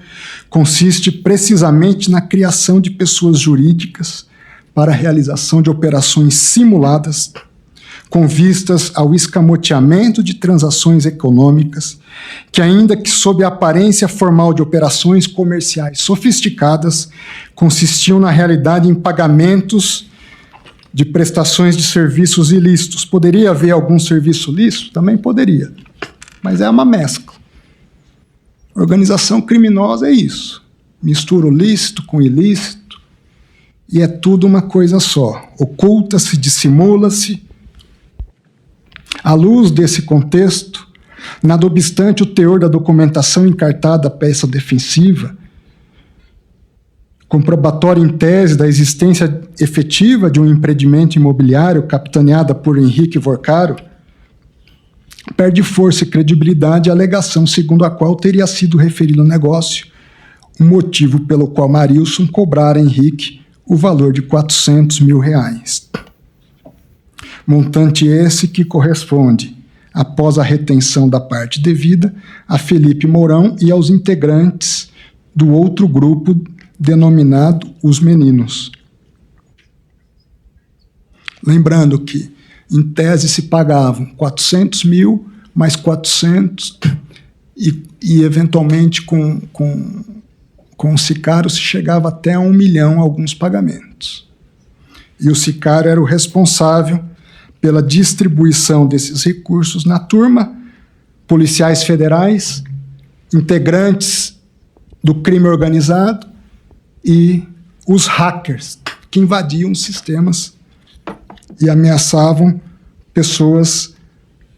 consiste precisamente na criação de pessoas jurídicas para a realização de operações simuladas com vistas ao escamoteamento de transações econômicas que, ainda que sob a aparência formal de operações comerciais sofisticadas, consistiam na realidade em pagamentos de prestações de serviços ilícitos. Poderia haver algum serviço lícito? Também poderia, mas é uma mescla. Organização criminosa é isso. Mistura o lícito com o ilícito e é tudo uma coisa só. Oculta-se, dissimula-se. À luz desse contexto, nada obstante o teor da documentação encartada à peça defensiva, comprobatório em tese da existência efetiva de um empreendimento imobiliário capitaneada por Henrique Vorcaro, perde força e credibilidade a alegação segundo a qual teria sido referido ao negócio o motivo pelo qual Marilson cobrara a Henrique o valor de R$400 mil. Montante esse que corresponde, após a retenção da parte devida, a Felipe Mourão e aos integrantes do outro grupo denominado os meninos. Lembrando que, em tese, se pagavam 400 mil, mais 400, e eventualmente, com o sicário, se chegava até a 1 milhão alguns pagamentos. E o sicário era o responsável pela distribuição desses recursos na turma, policiais federais, integrantes do crime organizado e os hackers que invadiam os sistemas e ameaçavam pessoas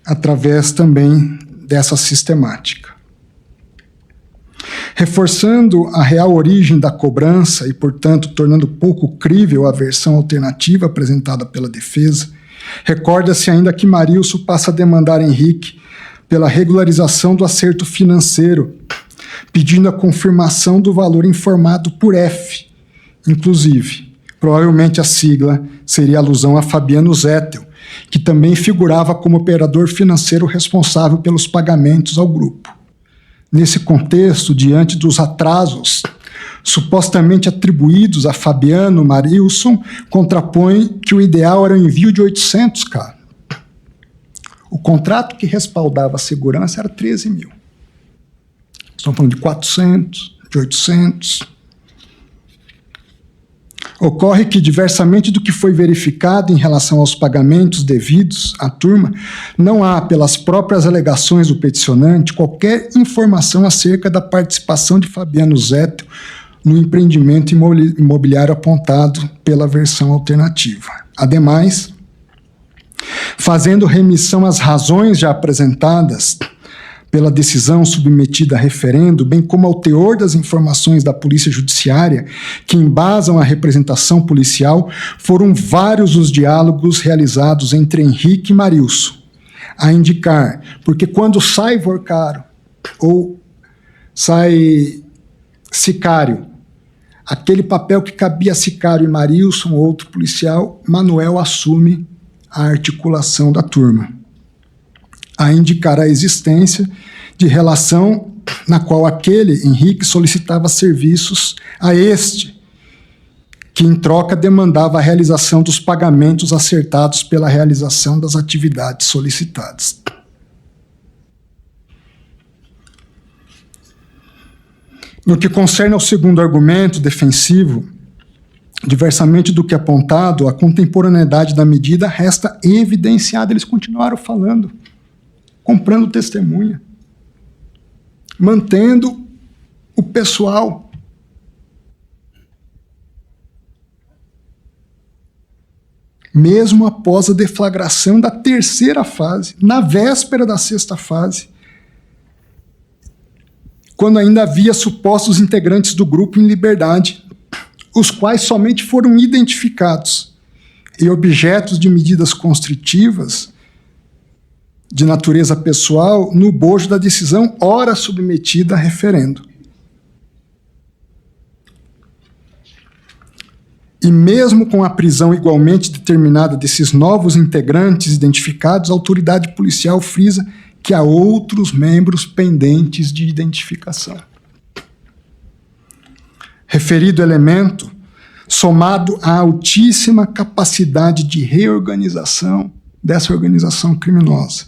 através também dessa sistemática. Reforçando a real origem da cobrança e, portanto, tornando pouco crível a versão alternativa apresentada pela defesa, recorda-se ainda que Marilson passa a demandar Henrique pela regularização do acerto financeiro, pedindo a confirmação do valor informado por F, inclusive. Provavelmente a sigla seria alusão a Fabiano Zettel, que também figurava como operador financeiro responsável pelos pagamentos ao grupo. Nesse contexto, diante dos atrasos supostamente atribuídos a Fabiano Marilson, contrapõe que o ideal era o envio de 800K. O contrato que respaldava a segurança era 13 mil. Estamos falando de 400, de 800. Ocorre que, diversamente do que foi verificado em relação aos pagamentos devidos à turma, não há, pelas próprias alegações do peticionante, qualquer informação acerca da participação de Fabiano Zettel no empreendimento imobiliário apontado pela versão alternativa. Ademais, fazendo remissão às razões já apresentadas pela decisão submetida a referendo, bem como ao teor das informações da Polícia Judiciária que embasam a representação policial, foram vários os diálogos realizados entre Henrique e Marilson, a indicar, porque quando sai Vorcaro ou sai sicário, aquele papel que cabia a sicário e Marilson, outro policial, Manuel assume a articulação da turma, a indicar a existência de relação na qual aquele, Henrique, solicitava serviços a este, que em troca demandava a realização dos pagamentos acertados pela realização das atividades solicitadas. No que concerne ao segundo argumento defensivo, diversamente do que apontado, a contemporaneidade da medida resta evidenciada. Eles continuaram falando, comprando testemunha, mantendo o pessoal. Mesmo após a deflagração da terceira fase, na véspera da sexta fase, quando ainda havia supostos integrantes do grupo em liberdade, os quais somente foram identificados e objetos de medidas constritivas de natureza pessoal no bojo da decisão ora submetida a referendo. E mesmo com a prisão igualmente determinada desses novos integrantes identificados, a autoridade policial frisa que há outros membros pendentes de identificação. Referido elemento, somado à altíssima capacidade de reorganização dessa organização criminosa,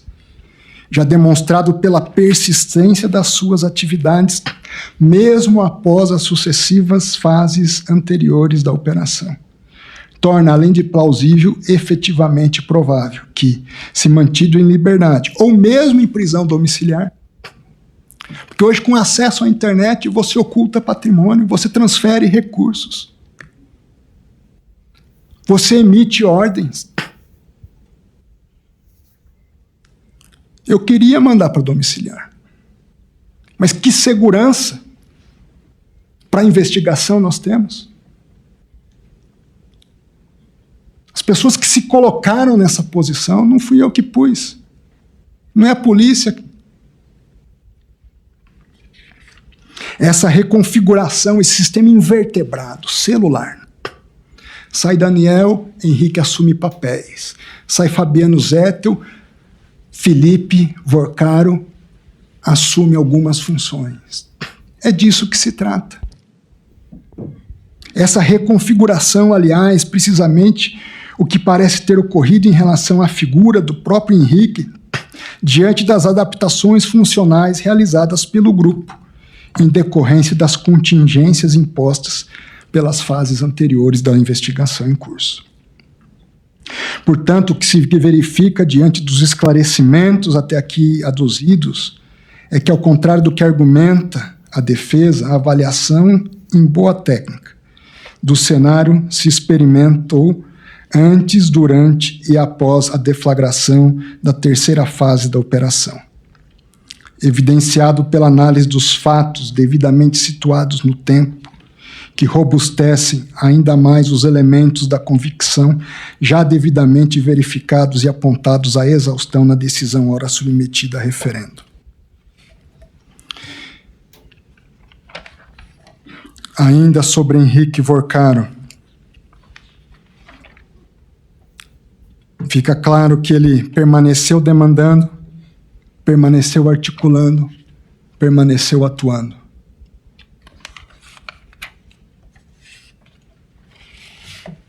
já demonstrado pela persistência das suas atividades, mesmo após as sucessivas fases anteriores da operação, torna, além de plausível, efetivamente provável que, se mantido em liberdade, ou mesmo em prisão domiciliar, porque hoje, com acesso à internet, você oculta patrimônio, você transfere recursos, você emite ordens. Eu queria mandar para domiciliar. Mas que segurança para a investigação nós temos? As pessoas que se colocaram nessa posição, não fui eu que pus. Não é a polícia. Essa reconfiguração, esse sistema invertebrado, celular. Sai Daniel, Henrique assume papéis. Sai Fabiano Zettel, Felipe Vorcaro assume algumas funções. É disso que se trata. Essa reconfiguração, aliás, precisamente o que parece ter ocorrido em relação à figura do próprio Henrique, diante das adaptações funcionais realizadas pelo grupo, em decorrência das contingências impostas pelas fases anteriores da investigação em curso. Portanto, o que se verifica diante dos esclarecimentos até aqui aduzidos é que, ao contrário do que argumenta a defesa, a avaliação em boa técnica do cenário se experimentou antes, durante e após a deflagração da terceira fase da operação, evidenciado pela análise dos fatos devidamente situados no tempo, que robustecem ainda mais os elementos da convicção já devidamente verificados e apontados à exaustão na decisão ora submetida a referendo. Ainda sobre Henrique Vorcaro, fica claro que ele permaneceu demandando, permaneceu articulando, permaneceu atuando.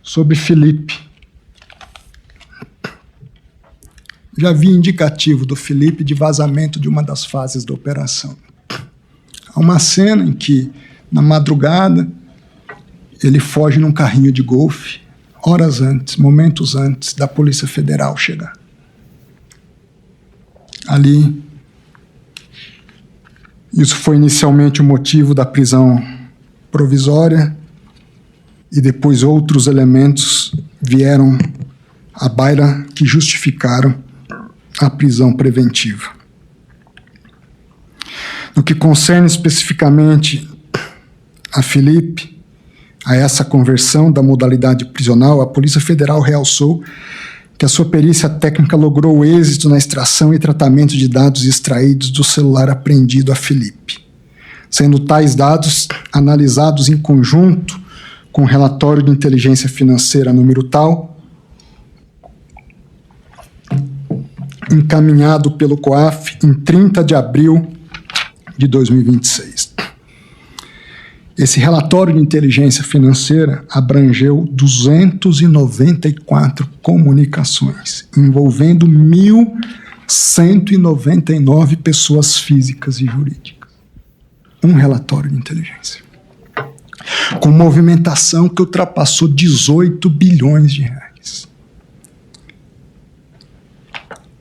Sobre Felipe, já havia indicativo do Felipe de vazamento de uma das fases da operação. Há uma cena em que, na madrugada, ele foge num carrinho de golfe, horas antes, momentos antes da Polícia Federal chegar. Ali, isso foi inicialmente o motivo da prisão provisória, e depois outros elementos vieram à baila que justificaram a prisão preventiva. No que concerne especificamente a Felipe, a essa conversão da modalidade prisional, a Polícia Federal realçou que a sua perícia técnica logrou êxito na extração e tratamento de dados extraídos do celular apreendido a Felipe, sendo tais dados analisados em conjunto com o relatório de inteligência financeira número tal, encaminhado pelo COAF em 30 de abril de 2026. Esse relatório de inteligência financeira abrangeu 294 comunicações, envolvendo 1.199 pessoas físicas e jurídicas. Um relatório de inteligência, com movimentação que ultrapassou 18 bilhões de reais,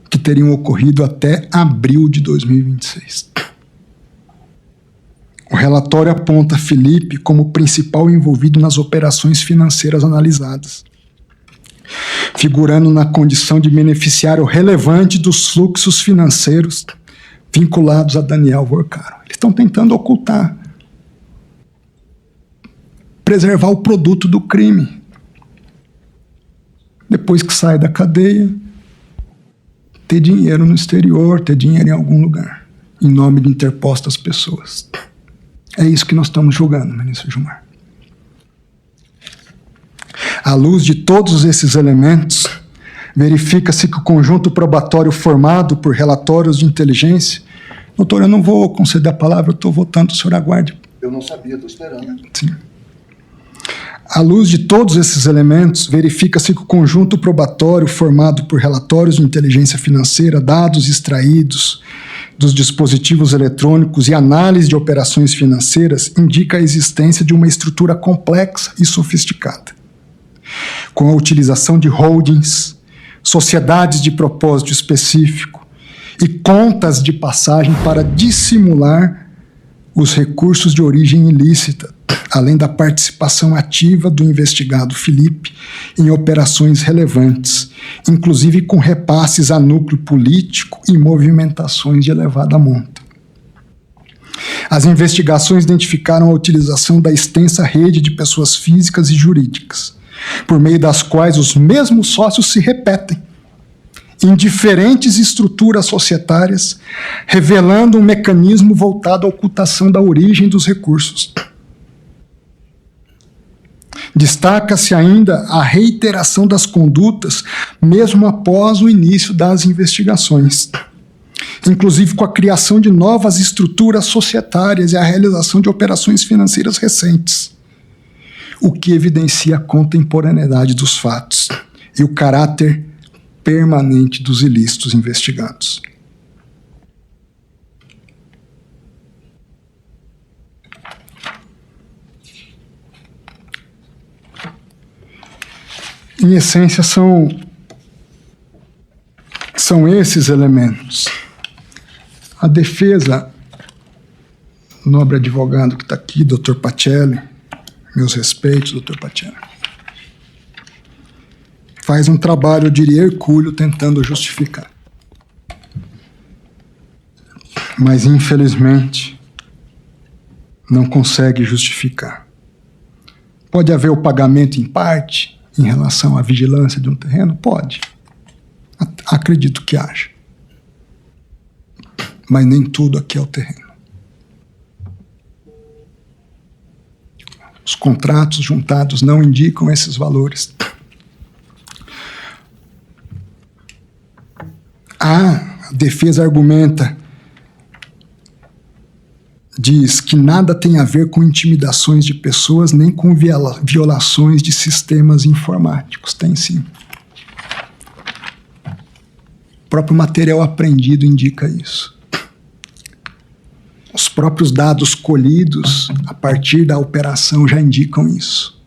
que teriam ocorrido até abril de 2026. O relatório aponta Felipe como principal envolvido nas operações financeiras analisadas, figurando na condição de beneficiário relevante dos fluxos financeiros vinculados a Daniel Vorcaro. Eles estão tentando ocultar, preservar o produto do crime. Depois que sai da cadeia, ter dinheiro no exterior, ter dinheiro em algum lugar, em nome de interpostas pessoas. É isso que nós estamos julgando, ministro Gilmar. À luz de todos esses elementos, verifica-se que o conjunto probatório formado por relatórios de inteligência... Doutor, eu não vou conceder a palavra, eu estou votando, o senhor aguarde. Eu não sabia, estou esperando. Sim. À luz de todos esses elementos, verifica-se que o conjunto probatório formado por relatórios de inteligência financeira, dados extraídos dos dispositivos eletrônicos e análise de operações financeiras indica a existência de uma estrutura complexa e sofisticada, com a utilização de holdings, sociedades de propósito específico e contas de passagem para dissimular os recursos de origem ilícita, além da participação ativa do investigado Felipe em operações relevantes, inclusive com repasses a núcleo político e movimentações de elevada monta. As investigações identificaram a utilização da extensa rede de pessoas físicas e jurídicas, por meio das quais os mesmos sócios se repetem em diferentes estruturas societárias, revelando um mecanismo voltado à ocultação da origem dos recursos. Destaca-se ainda a reiteração das condutas, mesmo após o início das investigações, inclusive com a criação de novas estruturas societárias e a realização de operações financeiras recentes, o que evidencia a contemporaneidade dos fatos e o caráter permanente dos ilícitos investigados. Em essência, são esses elementos. A defesa, nobre advogado que está aqui, Dr. Pacelli, meus respeitos, Dr. Pacelli, faz um trabalho, eu diria, hercúleo, tentando justificar. Mas, infelizmente, não consegue justificar. Pode haver o pagamento em parte em relação à vigilância de um terreno? Pode. Acredito que haja. Mas nem tudo aqui é o terreno. Os contratos juntados não indicam esses valores. A defesa argumenta, diz que nada tem a ver com intimidações de pessoas nem com violações de sistemas informáticos. Tem sim. O próprio material apreendido indica isso. Os próprios dados colhidos a partir da operação já indicam isso.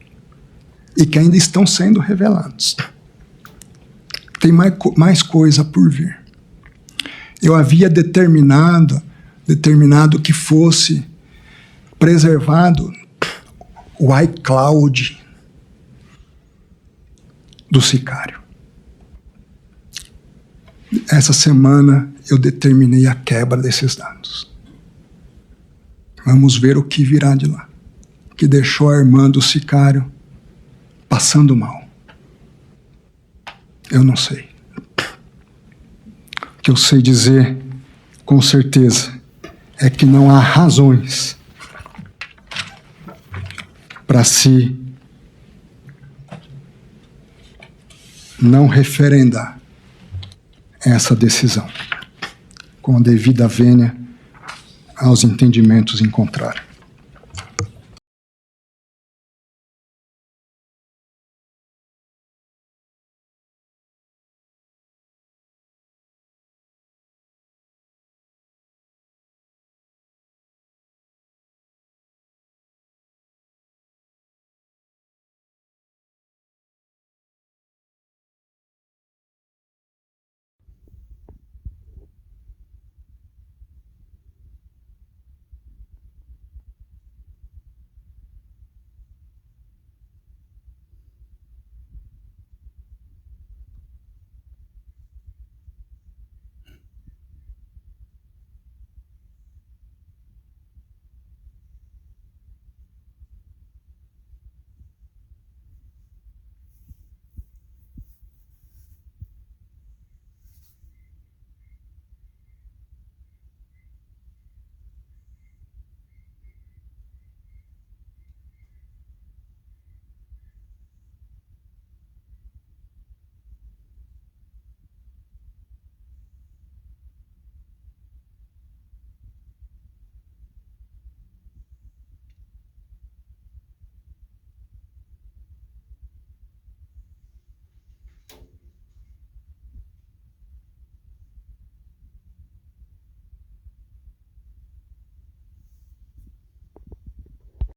E que ainda estão sendo revelados. Tem mais coisa por vir. Eu havia determinado que fosse preservado o iCloud do sicário. Essa semana eu determinei a quebra desses dados. Vamos ver o que virá de lá, que deixou a irmã do sicário passando mal. Eu não sei. O que eu sei dizer com certeza é que não há razões para se não referendar essa decisão, com a devida vênia aos entendimentos em contrário.